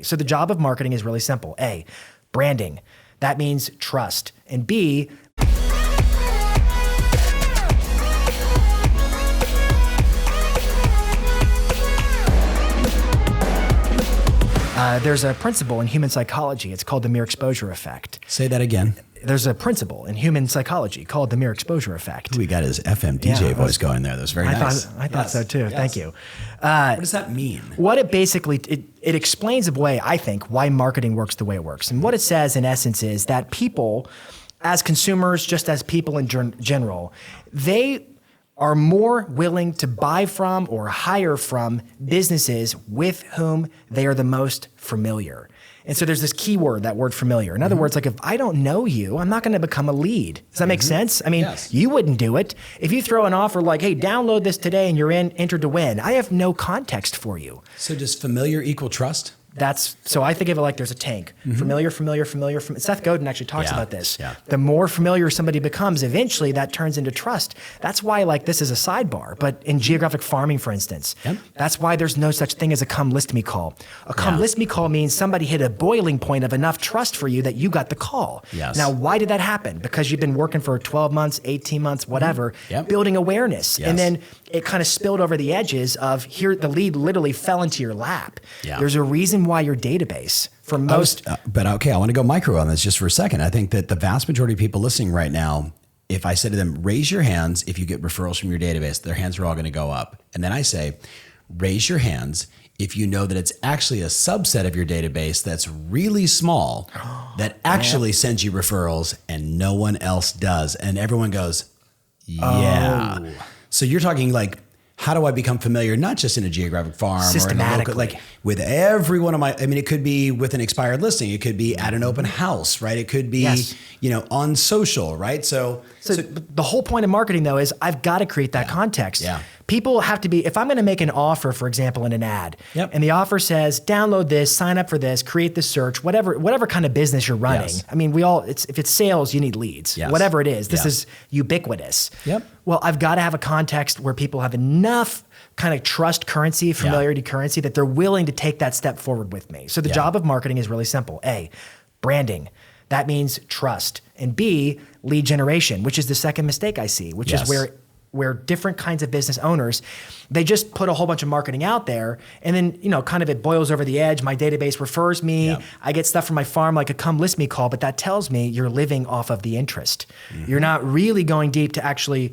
So the job of marketing is really simple. A, branding. That means trust. And B, there's a principle in human psychology. It's called the mere exposure effect. Say that again. There's a principle in human psychology called the mere exposure effect. We got his FM DJ voice going there. That was very nice. I thought so too. Yes. Thank you. What does that mean? What it basically, it explains away, I think, why marketing works the way it works. And what it says in essence is that people, as consumers, just as people in general, they are more willing to buy from or hire from businesses with whom they are the most familiar. And so there's this key word, that word familiar. In other words, like if I don't know you, I'm not going to become a lead. Does that make sense? I mean, you wouldn't do it. If you throw an offer like, hey, download this today and you're entered to win, I have no context for you. So does familiar equal trust? So I think of it like there's a tank. Familiar. Seth Godin actually talks about this. Yeah. The more familiar somebody becomes, eventually that turns into trust. That's why this is a sidebar. But in geographic farming, for instance, that's why there's no such thing as a come list me call. A come list me call means somebody hit a boiling point of enough trust for you that you got the call. Yes. Now, why did that happen? Because you've been working for 12 months, 18 months, whatever, building awareness. Yes. And then it kind of spilled over the edges of here, the lead literally fell into your lap. Yeah. There's a reason why your database for most. But okay, I want to go micro on this just for a second. I think that the vast majority of people listening right now, if I said to them, raise your hands if you get referrals from your database, their hands are all going to go up. And then I say, raise your hands if you know that it's actually a subset of your database that's really small that actually sends you referrals and no one else does. And everyone goes, yeah. Oh. So you're talking like, how do I become familiar, not just in a geographic farm or in a local, like with every one of my, I mean, it could be with an expired listing. It could be at an open house, right? It could be, on social, right? So the whole point of marketing though, is I've got to create that context. Yeah. People have to be, if I'm going to make an offer, for example, in an ad, and the offer says, download this, sign up for this, create the search, whatever kind of business you're running. Yes. I mean, if it's sales, you need leads, whatever it is. This is ubiquitous. Yep. Well, I've got to have a context where people have enough kind of trust currency, familiarity currency, that they're willing to take that step forward with me. So the job of marketing is really simple. A, branding. That means trust. And B, lead generation, which is the second mistake I see, which is where different kinds of business owners, they just put a whole bunch of marketing out there and then, kind of it boils over the edge. My database refers me. I get stuff from my farm like a come list me call, but that tells me you're living off of the interest. You're not really going deep to actually,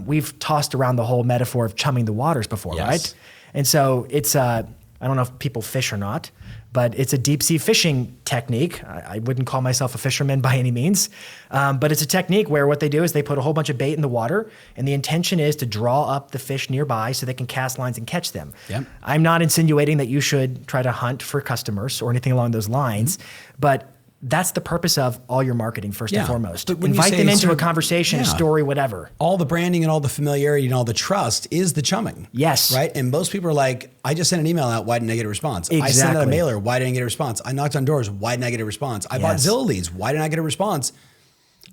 we've tossed around the whole metaphor of chumming the waters before, right? And so it's, I don't know if people fish or not, but it's a deep sea fishing technique. I wouldn't call myself a fisherman by any means, but it's a technique where what they do is they put a whole bunch of bait in the water, and the intention is to draw up the fish nearby so they can cast lines and catch them. I'm not insinuating that you should try to hunt for customers or anything along those lines, but that's the purpose of all your marketing first and foremost. Invite them into a conversation, a story, whatever. All the branding and all the familiarity and all the trust is the chumming. Yes. Right? And most people are like, I just sent an email out. Why didn't I get a response? Exactly. I sent out a mailer. Why didn't I get a response? I knocked on doors. Why didn't I get a response? I bought Zillow leads. Why didn't I get a response?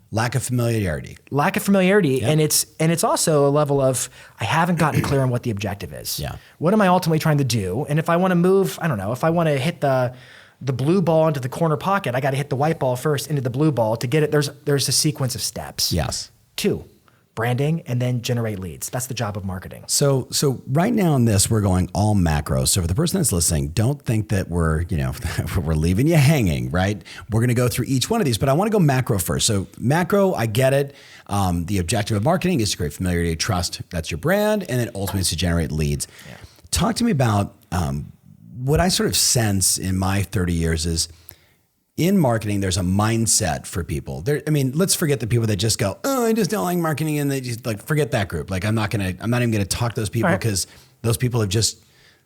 Lack of familiarity. And it's also a level of, I haven't gotten clear on what the objective is. What am I ultimately trying to do? And if I want to move, I don't know, if I want to hit the blue ball into the corner pocket, I got to hit the white ball first into the blue ball to get it. There's a sequence of steps. 2, branding, and then generate leads. That's the job of marketing. So right now in this, we're going all macro. So for the person that's listening, don't think that we're leaving you hanging, right? We're going to go through each one of these, but I want to go macro first. So macro, I get it. The objective of marketing is to create familiarity, trust. That's your brand. And then ultimately it's to generate leads. Talk to me about, what I sort of sense in my 30 years is in marketing, there's a mindset for people. Let's forget the people that just go, oh, I just don't like marketing. And they just forget that group. I'm not even going to talk to those people because those people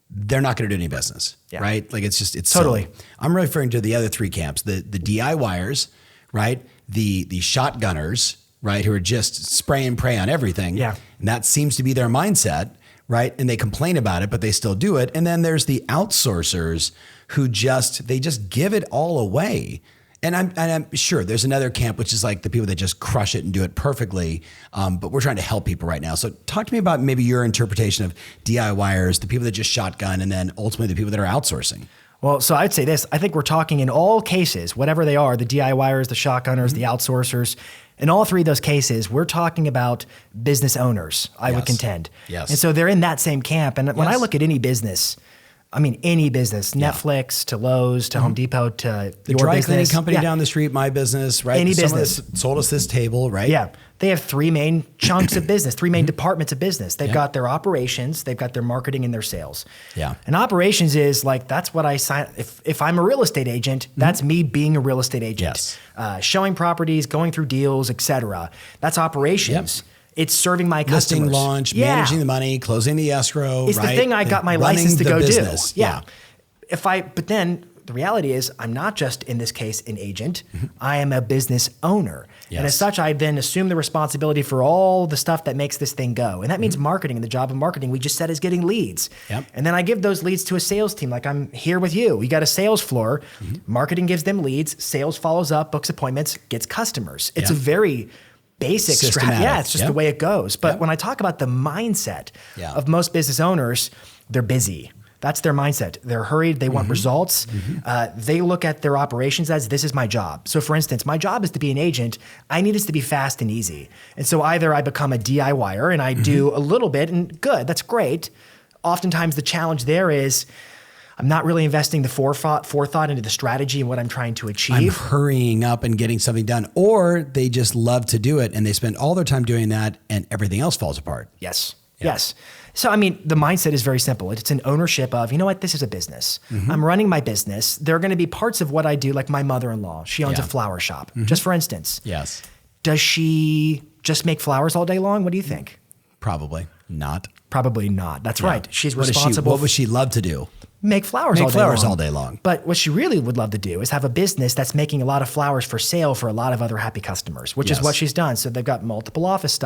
they're not going to do any business, right? It's totally, silly. I'm referring to the other 3 camps, the DIYers, right? The shotgunners, right? Who are just spray and pray on everything. And that seems to be their mindset. Right. And they complain about it, but they still do it. And then there's the outsourcers who just give it all away. And I'm sure there's another camp, which is like the people that just crush it and do it perfectly. But we're trying to help people right now. So talk to me about maybe your interpretation of DIYers, the people that just shotgun, and then ultimately the people that are outsourcing. Well, so I'd say this. I think we're talking in all cases, whatever they are, the DIYers, the shotgunners, the outsourcers, in all three of those cases, we're talking about business owners, I would contend. Yes. And so they're in that same camp. And when I look at any business, I mean, any business, Netflix to Lowe's to Home Depot to the your dry business. cleaning company down the street, my business, right? Any Someone business. that sold us this table, right? Yeah. They have three main chunks of business, three main departments of business. They've got their operations, they've got their marketing and their sales. Yeah. And operations is like, that's what I sign. If I'm a real estate agent, that's me being a real estate agent. Yes. Showing properties, going through deals, etc. That's operations. It's serving my customers. Listing launch, managing the money, closing the escrow, It's right? the thing I got my Running license to the go business. do. Yeah. But then the reality is I'm not just, in this case, an agent. I am a business owner. Yes. And as such, I then assume the responsibility for all the stuff that makes this thing go. And that means marketing. And the job of marketing, we just said, is getting leads. Yep. And then I give those leads to a sales team. Like I'm here with you. We got a sales floor. Marketing gives them leads. Sales follows up, books appointments, gets customers. It's a very basic strategy. Yeah, it's just the way it goes. But when I talk about the mindset of most business owners, they're busy. That's their mindset. They're hurried. They want results. They look at their operations as, this is my job. So for instance, my job is to be an agent. I need this to be fast and easy. And so either I become a DIYer and I do a little bit, and good, that's great. Oftentimes the challenge there is I'm not really investing the forethought into the strategy and what I'm trying to achieve. I'm hurrying up and getting something done. Or they just love to do it and they spend all their time doing that and everything else falls apart. Yes. Yes. So, I mean, the mindset is very simple. It's an ownership of, you know what, this is a business. I'm running my business. There are going to be parts of what I do, like my mother-in-law. She owns a flower shop, just for instance. Yes. Does she just make flowers all day long? What do you think? Probably not. Probably not. That's right. She's responsible. What would she love to do? Make flowers all day long. But what she really would love to do is have a business that's making a lot of flowers for sale for a lot of other happy customers, which is what she's done. So they've got multiple office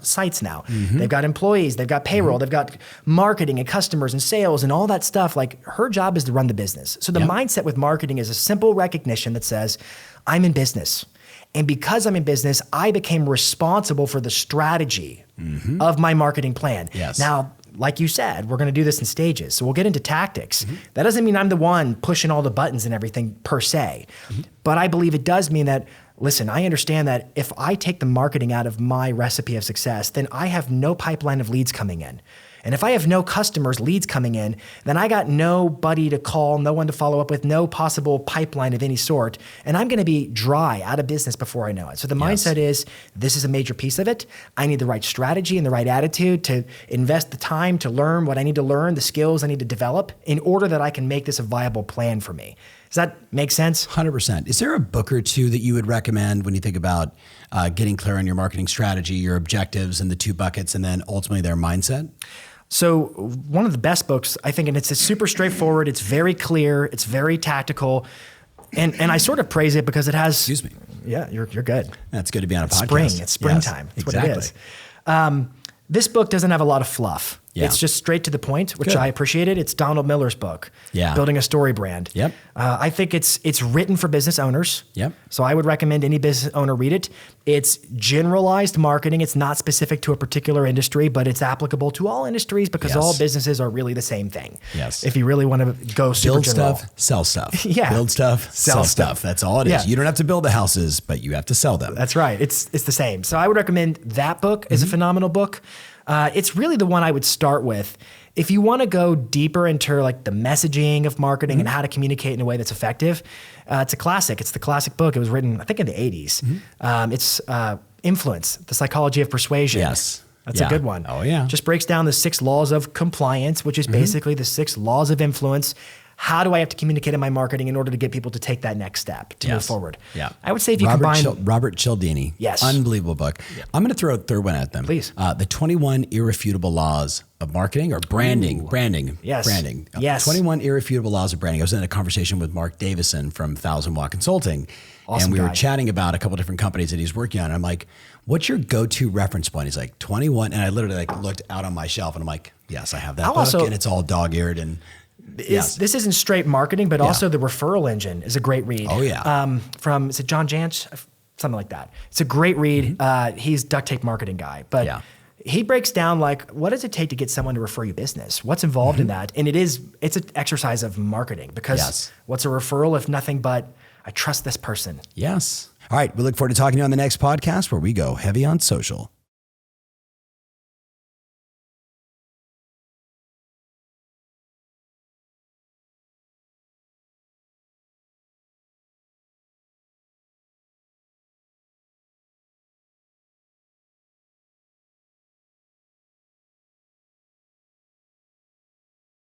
sites now. They've got employees, they've got payroll, they've got marketing and customers and sales and all that stuff. Like her job is to run the business. So the mindset with marketing is a simple recognition that says, I'm in business. And because I'm in business, I became responsible for the strategy of my marketing plan. Yes. Now, like you said, we're going to do this in stages. So we'll get into tactics. That doesn't mean I'm the one pushing all the buttons and everything per se. But I believe it does mean that, listen, I understand that if I take the marketing out of my recipe of success, then I have no pipeline of leads coming in. And if I have no customers, leads coming in, then I got nobody to call, no one to follow up with, no possible pipeline of any sort. And I'm going to be dry, out of business before I know it. So the mindset is, this is a major piece of it. I need the right strategy and the right attitude to invest the time to learn what I need to learn, the skills I need to develop in order that I can make this a viable plan for me. Does that make sense? 100%. Is there a book or two that you would recommend when you think about getting clear on your marketing strategy, your objectives and the two buckets, and then ultimately their mindset? So one of the best books, I think, and it's super straightforward. It's very clear. It's very tactical. And I sort of praise it because it has... Excuse me. Yeah, you're good. That's good to be on a podcast. Spring. It's springtime. Yes, That's what it is. This book doesn't have a lot of fluff. Yeah. It's just straight to the point, which I appreciated. It's Donald Miller's book, Building a Story Brand. Yep. I think it's written for business owners. Yep. So I would recommend any business owner read it. It's generalized marketing. It's not specific to a particular industry, but it's applicable to all industries because all businesses are really the same thing. Yes. If you really want to go super Build general. stuff, sell stuff. Yeah. Build stuff, sell stuff. That's all it is. Yeah. You don't have to build the houses, but you have to sell them. That's right. It's the same. So I would recommend that book as a phenomenal book. It's really the one I would start with. If you want to go deeper into like the messaging of marketing and how to communicate in a way that's effective, it's a classic. It's the classic book. It was written, I think, in the 80s. It's Influence, The Psychology of Persuasion. Yes. That's a good one. Oh, yeah. Just breaks down the 6 laws of compliance, which is basically the 6 laws of influence. How do I have to communicate in my marketing in order to get people to take that next step to move forward? Yeah. I would say if you combine... Robert Cialdini. Yes. Unbelievable book. Yeah. I'm going to throw a third one at them. Please. The 21 Irrefutable Laws of Marketing or Branding. Ooh. Branding. Yes. Branding. Yes. 21 Irrefutable Laws of Branding. I was in a conversation with Mark Davison from 1000 Watt Consulting. Awesome and we guy. were chatting about a couple different companies that he's working on. And I'm like, what's your go-to reference point? He's like, 21. And I literally like looked out on my shelf and I'm like, yes, I have that book. And it's all dog-eared and... This isn't straight marketing, but also the referral engine is a great read. Oh, yeah. From, is it John Jantsch? Something like that. It's a great read. He's duct tape marketing guy. But he breaks down like, what does it take to get someone to refer you business? What's involved in that? And it's an exercise of marketing, because what's a referral if nothing but I trust this person? Yes. All right. We look forward to talking to you on the next podcast, where we go heavy on social.